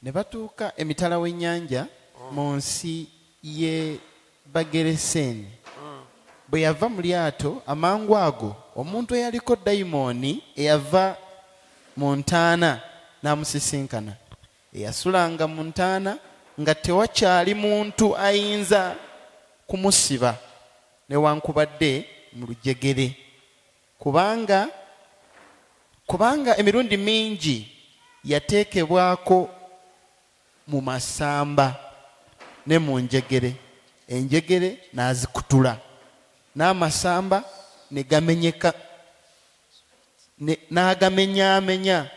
ne batuuka emitala w'ennyanja mu nsi ye Bagereseni. Bwe yava mu lyato amangu ago omuntu eyaliko dayimooni eyava mu ntaana n'amusisinkana. Eyasulanga mu ntaana nga tewakyali muntu ayinza kumusiba newankubadde mu lujegere, kubanga emirundi mingi yateekebwako mu masamba ne mu njegere, enjegere n'azikutula n'amasamba ne gamenyeka n'agamenyaamenya,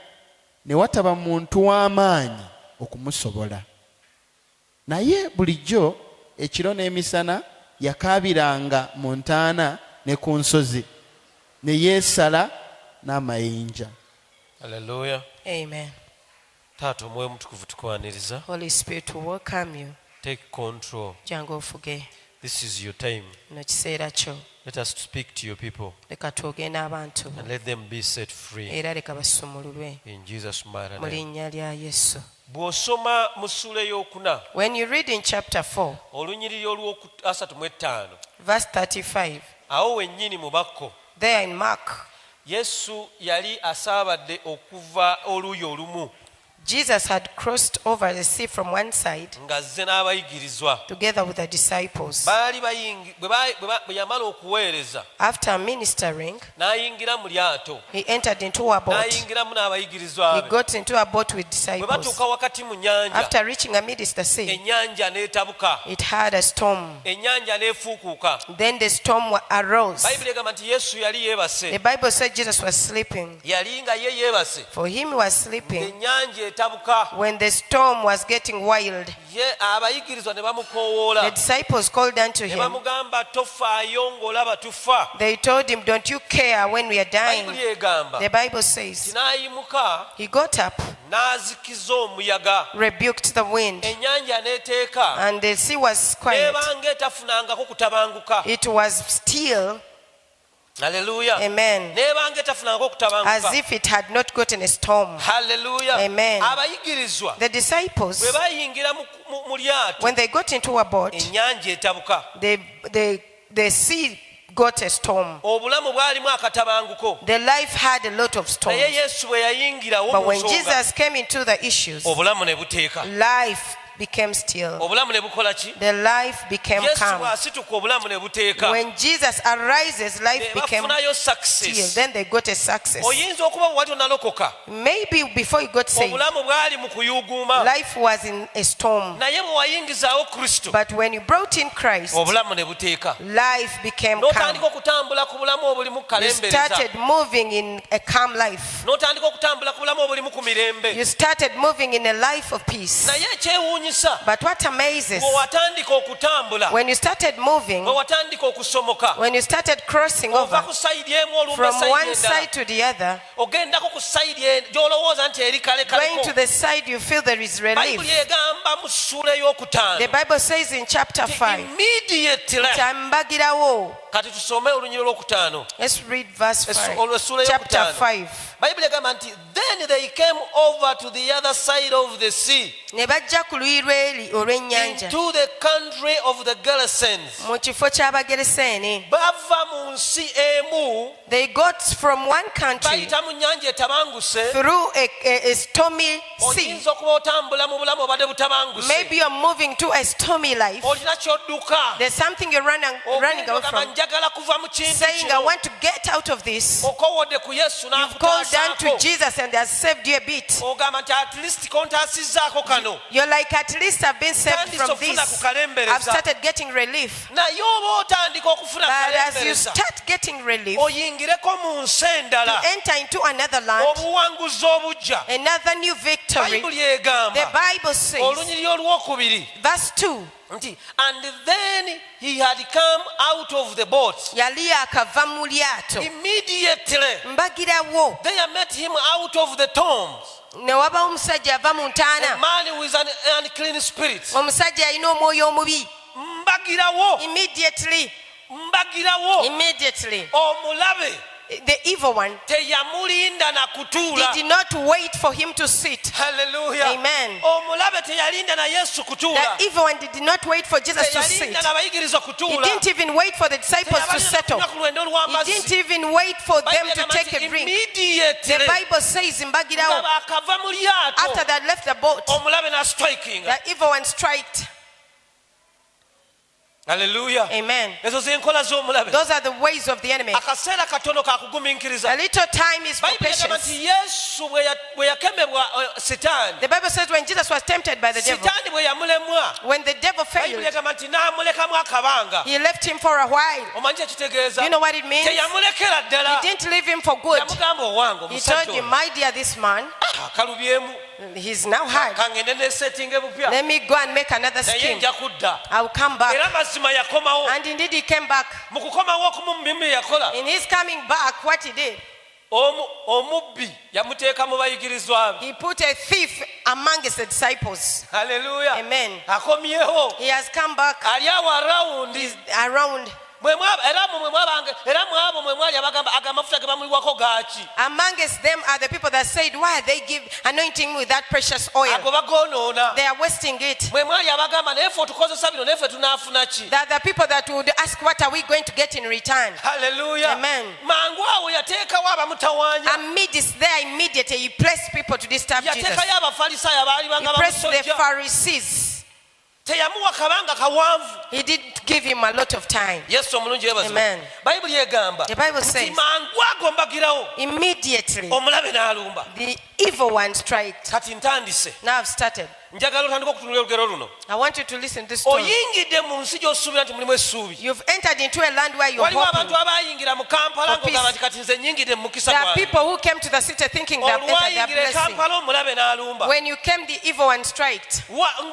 ne wataba muntu w'amaanyi okumusobola. Naye bulijjo ekiro n'emisana yakaabiranga mu ntaana ne ku nsozi, ne yeesala n'amayinja. Hallelujah. Amen. Taata omwoyo mutukuvu tukwaniriza. Holy Spirit, we welcome you. Take control. Jangu ofuge. This is your time. No kiseera kyo. Let us speak to your people Leka twogere n'abantu and let them be set free. era leka basumululwe In Jesus' mighty mu name. linnya lya Yesu. Bw'osoma mu ssuula ey'okuna When you read in chapter 4, olunyiriri olw'okusatu mu etaano, verse 35, awo wennyini mu Bakko, there in Mark, Yesu yali asaabadde okuva oluuyi olumu Jesus had crossed over the sea from one side ng'azze n'abayigirizwa. together with the disciples. Baali bwe yamala okuweereza After ministering, n'ayingira mu lyato, he entered into a boat. n'ayingiramu n'abayigirizwa He be. got into a boat with Bwe disciples. batuuka wakati mu nnyanja, After reaching amidst the sea, ennyanja n'etabuka, it had a storm. ennyanja n'efuukuuka. Then the storm arose. Bayibuli egamba nti Yesu yali yeebase, The Bible said Jesus was sleeping. yali nga ye yeebase, For him, he was sleeping ennyanja etabuka. when the storm was getting wild. Ye abayigirizwa ne The bamukoowoola, disciples called unto ne him. bamugamba tofaayo ng'olaba tufa. They told him, don't you care when we are dying? Bayibuli egamba The Bible says, n'ayimuka he got up, n'azikiza omuyaga, rebuked the wind, ennyanja n'eteeka, and the sea was quiet. n'ebanga etafunangako kutabanguka. It was still, Haleluya. amen, N'ebanga etafunangako as kutabanguka. if it had not gotten a storm. Haleluya. Amen. Abayigirizwa The disciples, bwe bayingira mu lyato, when they got into a boat, ennyanja etabuka, the sea got a storm. obulamu bwalimu akatabanguko. The life had a lot of storms. Naye Yesu bwe yayingirawo But mu when nsonga, Jesus came into the issues, obulamu ne buteeka. life became still. Obulamu ne bukola ki? The life became Yesu calm. bw'asituka obulamu ne buteeka. When Jesus arises, life Ne became bafunayo still. success. Then they got a success. Oyinza okuba wali onalokoka, Maybe before you got saved, obulamu bwali mu kuyuuguuma, life was in a storm. naye bwe wayingizaawo Kristo, But when you brought in Christ, obulamu ne buteeka. life became calm. N'otandika okutambula ku bulamu obulimu You kalembereza. started moving in a calm life. N'otandika okutambula ku bulamu obulimu ku mirembe. You started moving in a life of peace. Naye ekyewuunyisa, But what amazes, bwe watandika okutambula, when you started moving, bwe watandika okusomoka, when you started crossing ova over ku sayidi emu olumba from sayidi one endala, side to the other, ogendako ku sayidi gy'olowooza nti eri going to kalekaleko. the side you feel there is relief. Bayibuli egamba mu ssuula The ey'okutaano, Bible says in chapter 5, immediately. Tambagirawo. Kati tusome olunyiri olwokutaano. Let's read verse 5. Olw'essuula Chapter ey'okutaano. 5. Bayibuli egamba nti then they came over to the other side of the sea, Ne bajja ku luyi lw'eri olw'ennyanja into the country of the Gerasenes. mu kifo ky'Abagereseeni. Bava mu nsi emu, They got from one country bayita mu nnyanja etabanguse. through a stormy sea. Oyinza okuba otambula mu bulamu obadde butabanguse, Maybe you're moving to a stormy life. olina ky'odduka, There's something you're running away ogamba from, njagala kuva mu kintu saying, I kino. want to get out of this. Okowodde ku Yesu You've called down to n'akutaasako, Jesus and has saved you a bit. ogamba nti at least kontaasizzaako kano. You're like, at least I've been saved from Tandise okufuna ku this. kalembereza. I've started getting relief. Naye oba otandika okufuna But as you kalembereza, start getting relief, oyingireko mu nsi endala, enter into another land, obuwanguzi obujja. another new victory. Bayibuli The egamba Bible says, olunyiri olwokubiri verse 2, nti and then he had come out of the boat, yali akava mu lyato. immediately Mbagirawo, they met him out of the tombs, ne wabawo omusajja ava mu a ntaana, man with an unclean spirit. omusajja alina omwoyo omubi. Mbagirawo, mbagirawo, Immediately, omulabe the evil one teyamulinda na kutuula. did not wait for him to sit. Hallelujah. Amen. Omulabe teyalinda na Yesu The kutuula. evil one did not wait for Jesus to sit. Teyalinda n'abayigirizwa He kutuula. didn't even wait for the disciples to settle. Teyabalina kunywa ku lwendo He lw'amazzi. didn't even wait for them Bayibuli to egamba take nti a drink. The immediately Bible says in nga Bagirao, baakava mu lyato, after they had left the boat, omulabe n'astrikinga. the evil one striked. Haleluya. Amen. Ezo z'enkola z'omulabe. Those are the ways of the enemy. Akaseera katono kakugumiikiriza. A little time is for Bayibuli egamba patience. nti Yesu bwe yakemebwa Setaani, The Bible says when Jesus was tempted by the devil, Setaani bwe yamulemwa, when the devil Bayibuli failed, egamba nti n'amulekamu akabanga. he left him for a while. Omanyi kye kitegeeza? You know what it means? Teyamulekera He ddala. didn't leave him for good. Yamugamba owange He told omusajja him, ono my dear, this man, akalubyemu, he's now hard. kangende neesettinge bupya, Let me go and make another naye scheme. nja kudda. I'll come back. Era mazima yakomawo. And indeed he came back. Mu kukomawo okumu mu mirimu yakola, In his coming back, what he did, omubbi yamuteeka mu bayigirizwa be. he put a thief amongst the disciples. Haleluya. Amen. Akomyewo, He has come back. ali awo arawundi. He's around. Era mwabo mwe mwali agamafuta ge bamuliwako gaaki. Amongst them are the people that said, why they give anointing with that precious oil? Ago bagoonoona. They are wasting it. Mwe mwali abagamba naye ffe otukozesa bino naye ffe tunaafuna ki? They are the people that would ask, what are we going to get in return? Haleluya. Amen. Mangu awo yateekawo abamutawaanya. Amidst there, immediately he placed people to disturb Jesus. Yateekayo abafalisaayo abaali He banga placed the bamusojja. Pharisees. Teyamuwa kabanga kawanvu. He didn't give him a lot of time. Yesu omulungi yeebazibwe. Amen. Bayibuli egamba The Bible nti says, mangu ago mbagirawo, immediately omulabe n'alumba. the evil one struck. Kati ntandise. Now I've started. Njagala otandika okutunula olugero luno. I want you to listen to this story. Oyingidde mu nsi gy'osuubira nti mulimu essuubi. You've entered into a land where you're Waliwo hoping. abantu abayingira mu Kampala For peace. ng'ogamba nti kati nze nyingidde mu mukisa There are gwange. people who came to the city thinking they have entered their Olwayingira e blessing. Kampala omulabe n'alumba. When you came, the evil one struck.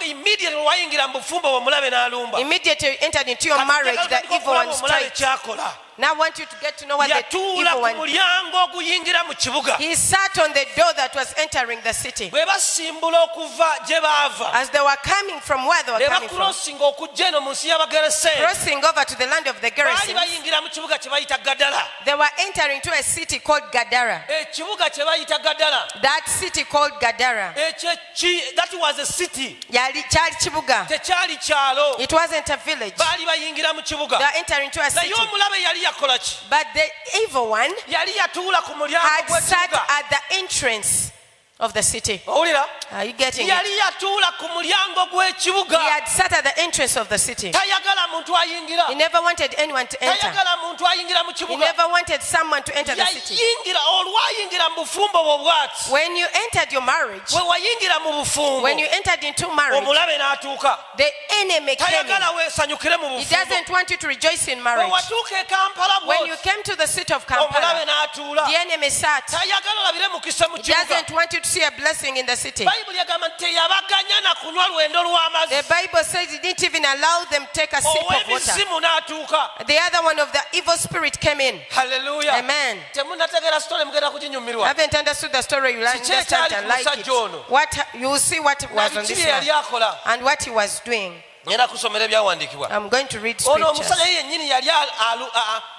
Immediately olwayingira mu bufumbo omulabe n'alumba. Immediately you entered into your marriage, the evil one omulabe struck. kyakola. Now I want you to get to know what the Yatuula evil ku one. mulyango oguyingira mu kibuga. He sat on the door that was entering the city. Bwe basimbula okuva gye baava, As they were coming from where they were ne coming from, bakurosinga okujja eno mu nsi y'Abagerasene, crossing over to the land of the baali Gerasenes, bayingira mu kibuga kye bayita Gadala. they were entering to a city called Gadara. Ekibuga kye bayita Gadala, That city called Gadara. that was a city, Kyali kibuga. tekyali kyalo. It wasn't a village. Baali bayingira mu kibuga. They were entering to a Naye city. omulabe yali yakola ki? But the evil one Yali yatuula ku mulyango had sat gw'ekibuga. at the entrance of the city. Owulira? Are you getting it? Yali yatuula ku mulyango He gw'ekibuga. had sat at the entrance of the city. Tayagala muntu ayingira. He never wanted anyone to enter. Tayagala muntu ayingira mu He kibuga. never wanted someone to enter the city. Yayingira olwayingira mu bufumbo bwo bw'ati. When you entered your marriage, Bwe wayingira mu bufumbo, when you entered into marriage, omulabe n'atuuka. the enemy came in. Tayagala weesanyukire mu He bufumbo. doesn't want you to rejoice in Bwe marriage. watuuka e Kampala When you bw'oti, came to the city of omulabe Kampala, n'atuula. the enemy sat. Tayagala olabire mukisa mu He kibuga. doesn't want you to see a blessing in the city. Bayibuli egamba nti teyabaganya na kunywa lwendo lw'amazzi. The Bible says he didn't even allow them to take a sip of water. Ow'ebizimu n'atuuka. The other one of the evil spirit came in. Haleluya. Amen. Temunnategeera sitole mugenda kuginyumirwa. Haven't understood the story, you Kiki understand ekyali and ku like it. musajja ono? What you will see what was on Nabiki this bye yali man akola. and what he was doing. Ngenda kusomera ebyawandiikibwa. I'm going to read Ono scriptures. omusajja ye yennyini yali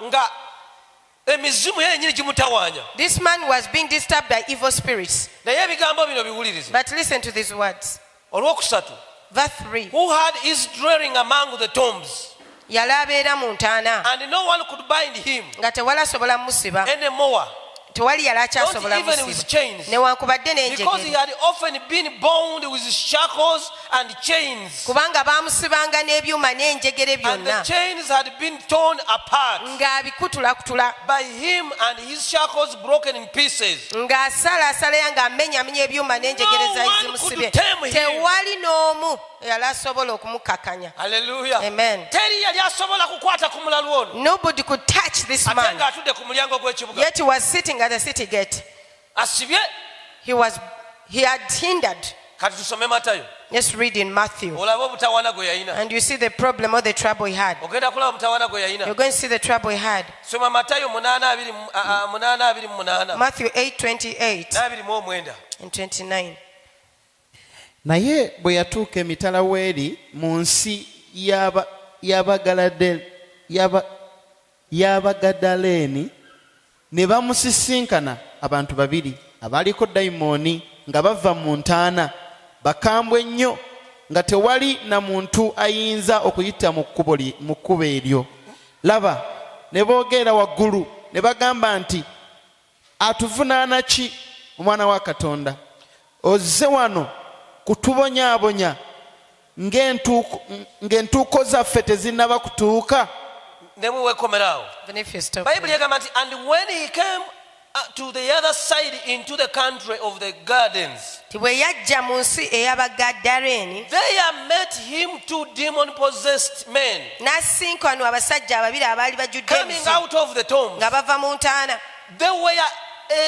nga emizimu ye yennyini gimutawaanya. This man was being disturbed by evil spirits. Naye ebigambo bino biwulirize. But listen to these words. Olwokusatu. Verse 3. Who had his dwelling among the tombs, Yali abeera mu ntaana and no one could bind him nga tewali asobola musiba. anymore, Tewali yali not akyasobola even with musiba. chains, Newankubadde because he n'enjegere. had often been bound with shackles and chains, Kubanga baamusibanga n'ebyuma n'enjegere and the byonna. chains had been torn apart Ng'abikutulakutula. by him, and his shackles broken in pieces. Ng'asalaasala ng'amenyamenya ebyuma n'enjegere No one zayizimusibye. could tame him. Tewali n'omu eyali asobola okumukakanya. Hallelujah. Amen. Teri yali asobola kukwata ku mulalu ono, Nobody could touch this ate man. ng'atudde ku mulyango gw'ekibuga. Yet he was sitting at the city gate. Asibye. He had hindered. Kati tusome Matayo. Let's read in Matthew. Olabe obutawaana gwe yalina. And you see the problem or the trouble he had. Ogenda kulaba obutawaana gwe You're yalina. going to see the trouble he had. Soma Matayo 8:28 Matthew 8:28 n'abiri and 29. naye bwe yatuuka emitala w'eri mu nsi y'Abagadaleeni ne bamusisinkana abantu babiri abaaliko dayimooni nga bava mu ntaana bakambwe nnyo nga tewali na muntu ayinza okuyita mu kkubo eryo. Laba ne boogera waggulu ne bagamba nti atuvunaana ki omwana wa Katonda ozze wano kutubonyaabonya ng'entuuko zaffe tezinnaba kutuuka. ne bwe weekomerawo Even if you stop bayibuli there. egamba nti and when he came to the other side into the country of the gardens, Ti bwe yajja mu nsi ey'Abagadareni there met him 2 demon-possessed men n'asinkanwa abasajja ababiri abaali bajjudde coming emizimu out of the tombs. nga bava mu ntaana. They were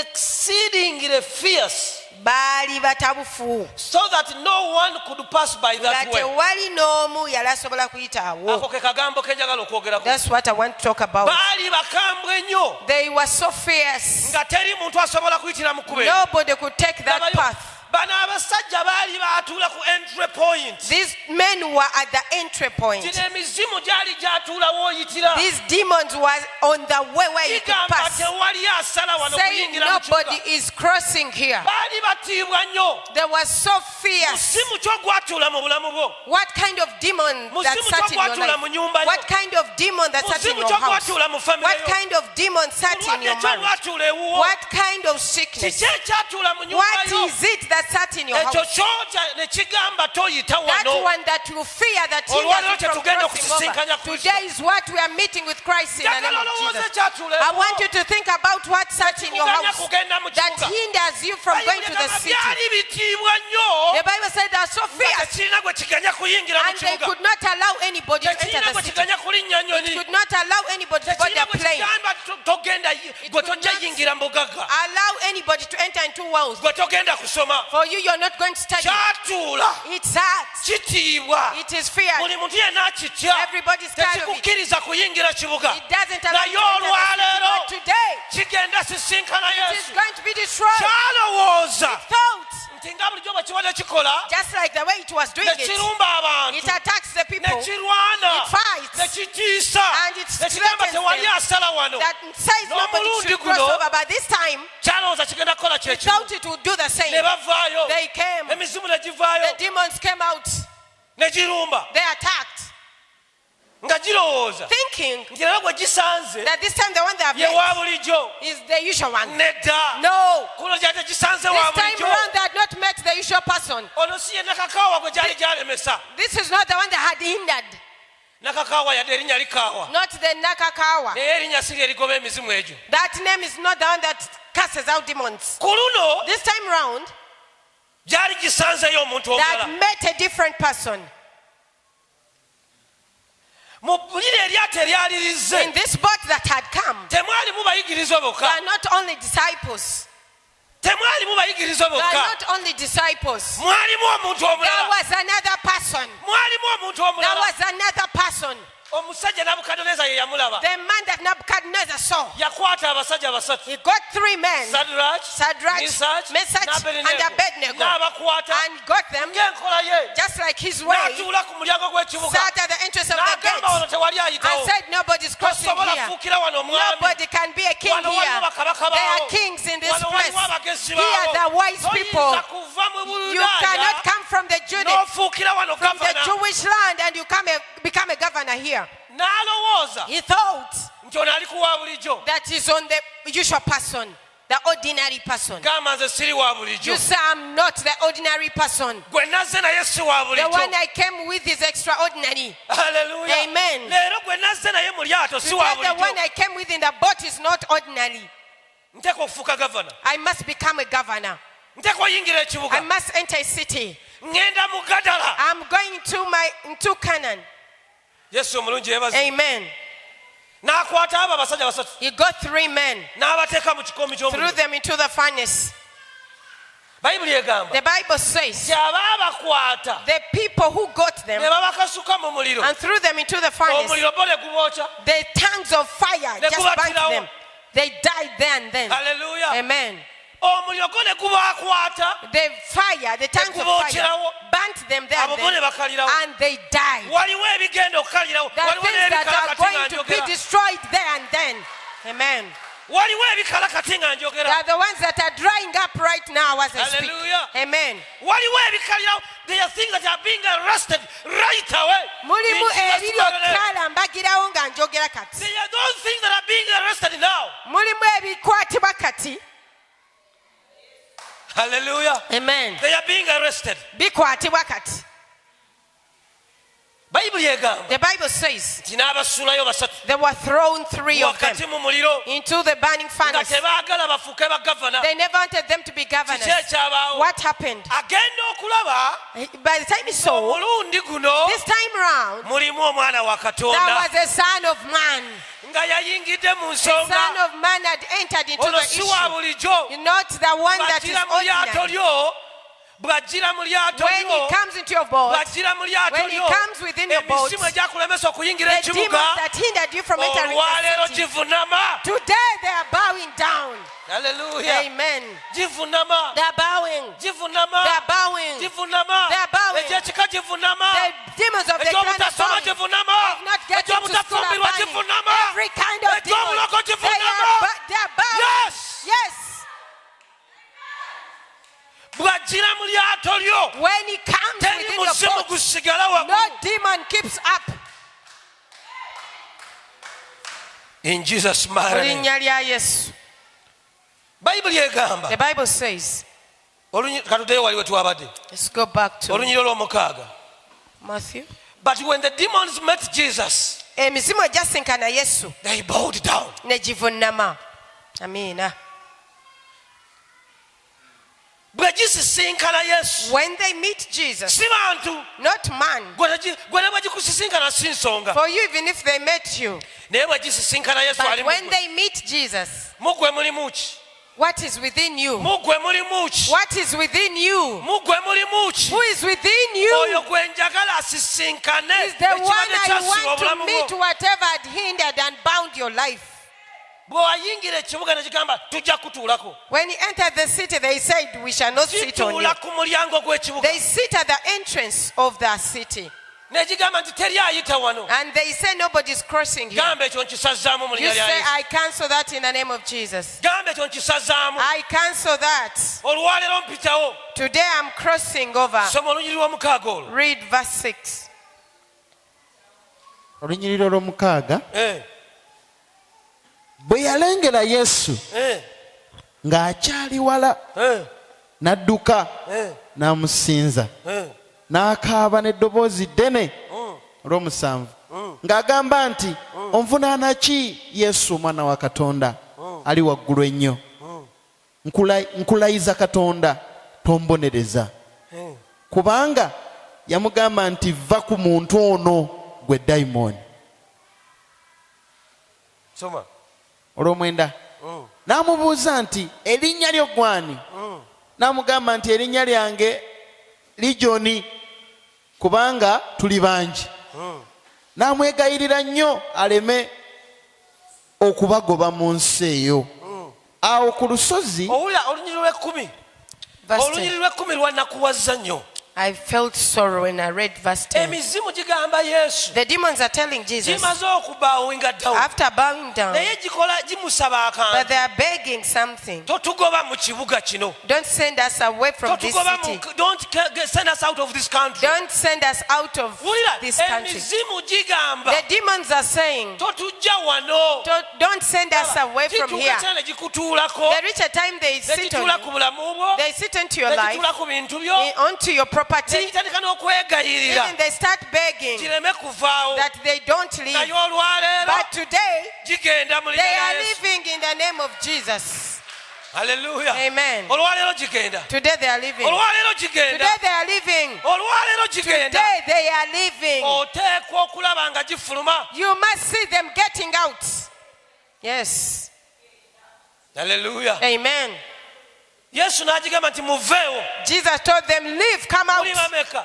exceedingly fierce, Baali batabufu so that no one could pass by nga that way. tewali n'omu yali asobola kuyita awo. Ako ke kagambo ke njagala okwogerako. That's what I want to talk about. Baali bakambwe nnyo They were so fierce. nga teri muntu asobola kuyitira mu kkubo eryo. Nobody could take that Labayo, path. bano abasajja baali baatuula ku entry point. These men were at the entry point. Gino emizimu gyali gyatuula w'oyitira. These demons were on the way where you could Kigamba pass, tewali asala wano saying kuyingira mu nobody kibuga. is crossing here. Baali batiibwa nnyo. They were so fierce. Musimu kyo gwatuula mu bulamu bwo. What kind of demon that Musimu sat in your kyogwatuula mu life? nyumba yo. What kind of demon that sat in Musimu your house? kyogwatuula mu famire What yo. kind of demon sat in your Mulwadde marriage? kyogwatuula ewuwo. What kind of sickness? Kiki ekyatuula mu nyumba What yo. is it that sat in your Ekyo house? kyotya ne kigamba toyita That wano. one that you fear that Olwaleero hinders you from tetugenda crossing okusisinkanya over. Kristo. Today is what we are meeting with Christ in the name Njagala of olowooze Jesus. ekyatuula I ewuwo. want you to think about what sat in your Tekikuganya house kugenda mu that kibuga. hinders you from going to the Bayibuli city. egamba byali bitiibwa nnyo The Bible said they are so nga fierce tekirina gwe kiganya kuyingira mu and they kibuga. could not allow anybody to enter Tekirina the gwe city. kiganya kulinnya nnyonyi. Could not allow anybody to board Tekirina their gwe plane. kigamba togenda gwe could tojja not- yingira mu bugagga. Allow anybody to enter into walls. Gwe togenda kusoma. For you, you're not going to study. Kyatuula. It's hard. Kitiibwa. It is feared. Buli muntu yenna akitya. Everybody's tired of it. Tekikukkiriza kuyingira kibuga. It doesn't allow you Naye to enter the city. olwaleero But today, kigenda sisinkana it is Yesu. going to be destroyed. Kyalowooza Thought, nti nga bulijjo bwe kibadde kikola just like the way it was doing ne it, kirumba abantu it attacks the ne people kirwana It fights. ne kitiisa and it ne kigamba threatens tewali them asala wano. that says nobody N'omulundi should cross guno over. But this time, kyalowooza kigenda kukola it kyekimu. thought it would do the same. Ne bavaayo They came. emizimu ne givaayo The demons came out. ne girumba They attacked, nga girowooza thinking nti era gwe gisanze that this time the one they have ye wa met bulijjo. is the usual one. Nedda No. kuno gyate gisanze This wa time bulijjo. around, they had not met the usual person. Ono si ye nakakaawa gwe gyali gyalemesa. This is not the one that had hindered. Nakakaawa yadde erinnya likaawa Not the Nakakawa. naye erinnya si lye ligoba emizimu egyo. That name is not the one that casts out demons. Ku luno This time round, gyali gisanzeyo omuntu that omulala. met a different person. Mu bulire eryato eryalirize In this boat that had come, temwalimu bayigiriza they bokka. are not only disciples. Temwalimu bayigiriza They are bokka. not only disciples. Mwalimu omuntu There omulala. was another person. Mwalimu omuntu There omulala. was another person. Omusajja Nabukadduneeza ye yamulaba. The man that Nebuchadnezzar saw. Yakwata abasajja basatu. He got 3 men. Shadrach, Shadrach, Meshach, and Abednego. n'abakwata And got them ng'enkola ye. just like his way. N'atuula ku mulyango gw'ekibuga. Sat at the entrance of the N'agamba wano gate. tewali And ayitawo. said, nobody's crossing Tosobola here. kufuukira wano omwami. Nobody can be a king Wano waliwo here. bakabaka There are baawo. kings in this Wano place. waliwo abagezi Here baawo. are the wise people. Toyinza kuva mu You Buyudaaya cannot come from the Judah, n'ofuukira wano from the gavana. Jewish land, and you become a governor here. N'alowooza He thought nti ono ali kuwa bulijjo. that is on the usual person, the ordinary person. Gamba nze siri wa bulijjo. You say, I'm not the ordinary person. Gwe nazze naye si wa The bulijjo. one I came with is extraordinary. Haleluya. Amen. Leero gwe nazze naye mu lyato si wa Today, the one bulijjo. I came with in the boat is not ordinary. Nteekwa okufuuka gavana. I must become a governor. Nteekwa oyingira I ekibuga. must enter a city. Ngenda mu Gadala. I'm going to Canaan. Yesu omulungi yeebaze. Amen. N'akwata abo abasajja basatu. He got 3 men, N'abateeka mu kikoomi threw ky'omuliro. them into the furnace. Bayibuli egamba. The Bible says Ti abaabakwata the people who got ne them babakasuka mu muliro. and threw them into the furnace, Omuliro bo ne gubookya. the tongues of fire Ne just burnt gubatirawo. them. They died there and then. Haleluya. Amen. Omuliro go ne gubaakwata. The fire, the tongues of fire, Gubookerawo. burnt them there Abo bo ne and then, bakalirawo. and they died. Waliwo ebigenda okukalirawo. The Waliwo things that n'ebikala are kati going nga to be njogera. destroyed there and then. Amen. waliwo ebikala kati nga They njogera. are the ones that are drying up right now as I speak. Hallelujah. Amen. Waliwo ebikala, there are things that are being arrested right away. Mulimu In Jesus' ebiri mighty name. okukala mbagirawo nga njogera kati. There are those things that are being arrested now. Mulimu ebikwatibwa kati. Hallelujah. Amen. They are being arrested. Bikwatibwa kati. Bayibuli egamba The Bible says nti n'abasuulayo basatu they were thrown 3 of them wakati mu muliro into the burning nga furnace. tebaagala bafuuke bagavana. They never wanted them to be governors. Kiki ekyabaawo? What happened? Agenda okulaba By the time he saw, omulundi guno this time round, mulimu omwana wa there Katonda was a son of man. nga yayingidde mu The son nsonga. of man had entered into Ono the si wa issue. bulijjo. Not the one that is bw'ajjira mu lyato ordinary. lyo bw'ajjira mu lyato When lyo he comes into your boat, bw'ajjira mu lyato when he lyo comes within your boat, emisimu egyakulemesa okuyingira the demons ekibuga that hindered you from entering olwaleero the city, givunama. today they are bowing down. Haleluya. Amen. Givunama. They are bowing. Givunama. They are bowing. Givunama. They are bowing. Egyekika givunama. The demons of the clan of Ekyobutasoma bowing. givunama. Of not getting to school are Ekyobutafumbirwa bowing. givunama. Every kind of demon. Ekyobuloko They givunama. are bowing. Yes. Yes. bw'ajjira mu lyato lyo When he comes teri within your muzimu boat, gusigala no waggulu. demon keeps up. In Jesus' mighty name. Linnya lya Yesu. Bayibuli egamba The Bible says, katuddeyo wali we twabadde let's go back to olunyiro lw'omukaaga. Matthew. But when the demons met Jesus, Emizimu egyasinkana Yesu they bowed down. ne givunnama. Amiina. bwe gisisinkana Yesu When they meet Jesus, si bantu not man. gwe ne bwe gikusisinkana si nsonga For you, even if they met you, naye bwe gisisinkana Yesu ali but mu when ggwe. they meet Jesus, Mu ggwe mulimu ki? what is within you? Mu ggwe mulimu ki? What is within you? Mu ggwe mulimu ki? Who is within Oyo you gwe njagala asisinkane is the one ekibadde I kyasiba want to obulamu meet bwo. whatever had hindered and bound your life. Bwe wayingira ekibuga ne kigamba tujja kutuulako. When he entered the city, they said, we shall not sit on you. Kituula ku mulyango gw'ekibuga. They sit at the entrance of the city. Ne gigamba nti teri ayita wano. And they say nobody's crossing here. Gamba ekyo nkisazzaamu mu You linnya lya say, Yesu. I cancel that in the name of Jesus. Gamba ekyo nkisazzaamu. I cancel that. Olwaleero mpitawo. Today I'm crossing over. Soma olunyiri lw'omukaaga olwo. Read verse 6. olunyiriro lw'omukaaga. Eh, Bwe yalengera Yesu eh, ng'akyali wala, eh, n'adduka eh, n'amusinza, eh. n'akaaba n'eddoboozi ddene olw'omusanvu ng'agamba nti, onvunaana ki Yesu omwana wa Katonda ali waggulu ennyo? Nkulayiza Katonda tombonereza. Kubanga yamugamba nti, vva ku muntu ono gwe dayimooni. Soma. Olw'omwenda n'amubuuza nti, erinnya lyo gwani? N'amugamba nti, erinnya lyange Ligyoni, kubanga tuli bangi. N'amwegayirira nnyo aleme okubagoba mu nsi eyo. Awo ku lusozi Owulira olunyiri lw'ekkumi. Verse Olunyiri 10. lw'ekkumi lwannakuwazza nnyo. I felt sorrow when I read verse 10. Emizimu gigamba Yesu. The demons are telling Jesus, Gimaze okubaawinga down. after bowing down, Naye gimusaba that they akantu. are begging something. Totugoba mu kibuga kino. Don't send us away from this Totugoba city. don't send us out of this country. Don't send us out of Wulira this country. emizimu gigamba The demons are saying, totujja wano. don't send us away from here. Gituuka ne gikutuulako. They reach a time they Ne sit gituula on ku you. bulamu bwo. They sit into your Ne life, gituula ku bintu byo. onto your Ne property. gitandika n'okwegayirira. Even they start begging Kireme kuvaawo. that they don't Naye leave. olwaleero But today, gigenda mu linnya they lya are Yesu. living in the name of Jesus. Haleluya. Amen. Olwaleero gigenda. Today they are living. Olwaleero gigenda. Today they are living. Olwaleero gigenda. Today they are living. Oteekwa okulaba nga gifuluma. You must see them getting out. Yes. Haleluya. Amen. Yesu n'agigamba nti muveewo. Jesus told them, leave, come Muli out. bameka?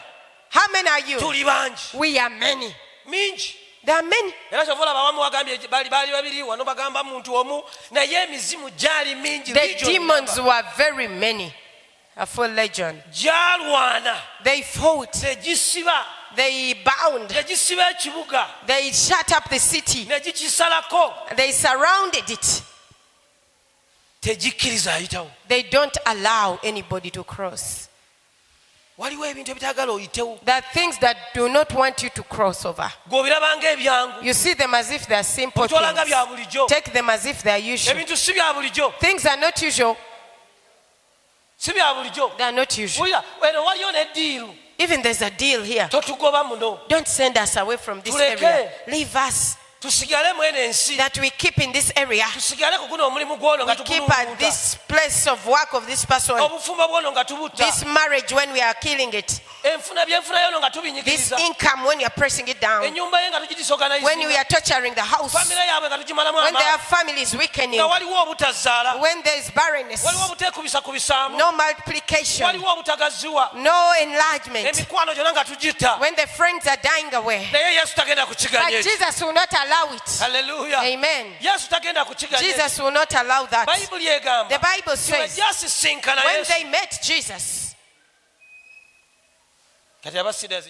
How many are you? Tuli bangi. We are many. Mingi. There are many. Era kyova olaba abamu bagambye baali babiri wano bagamba muntu omu naye emizimu gyali mingi. The Legion demons number. were very many. A full legion. Gyalwana. They fought. Ne gisiba. They bound. Ne gisiba ekibuga. They shut up the city. Ne gikisalako. They surrounded it. tegikkiriza ayitawo. They don't allow anybody to cross. Waliwo ebintu ebitagala oyitewo. There are things that do not want you to cross over. Gw'obirabanga ebyangu. You see them as if they are simple Otolanga bya things. bulijjo. Take them as if they are usual. Ebintu si bya bulijjo. Things are not usual. Si bya bulijjo. They are not usual. Wulira, eno waliyo n'eddiiru. Even there's a deal here. Totugoba muno. Don't send us away from this Tuleke. area. Leave us. Tusigale mu eno ensi. That we keep in this area. Tusigale ku guno omulimu gw'ono nga We keep at tugununguta. this place of work of this person. Obufumbo bw'ono nga tubutta. This marriage when we are killing it. Enfuna byenfuna y'ono nga This tubinyigiriza. income when you are pressing it down. Ennyumba ye nga When we tugidisorganizinga. are torturing the house. Famire yaabwe nga tugimalamu When their amaanyi. family is weakening. Nga waliwo obutazaala. When there is barrenness. Waliwo obuteekubisakubisaamu. No multiplication. Waliwo obutagaziwa. No enlargement. Emikwano gyonna nga tugitta. When the friends are dying away. Naye Yesu tagenda But kukiganya ekyo. Jesus will not allow it. Haleluya. Amen. Yesu tagenda kukiganya ekyo. Jesus will not allow that. Bayibuli egamba. The Bible says Bajasisinkana when Yesu. they met Jesus, Kati abasida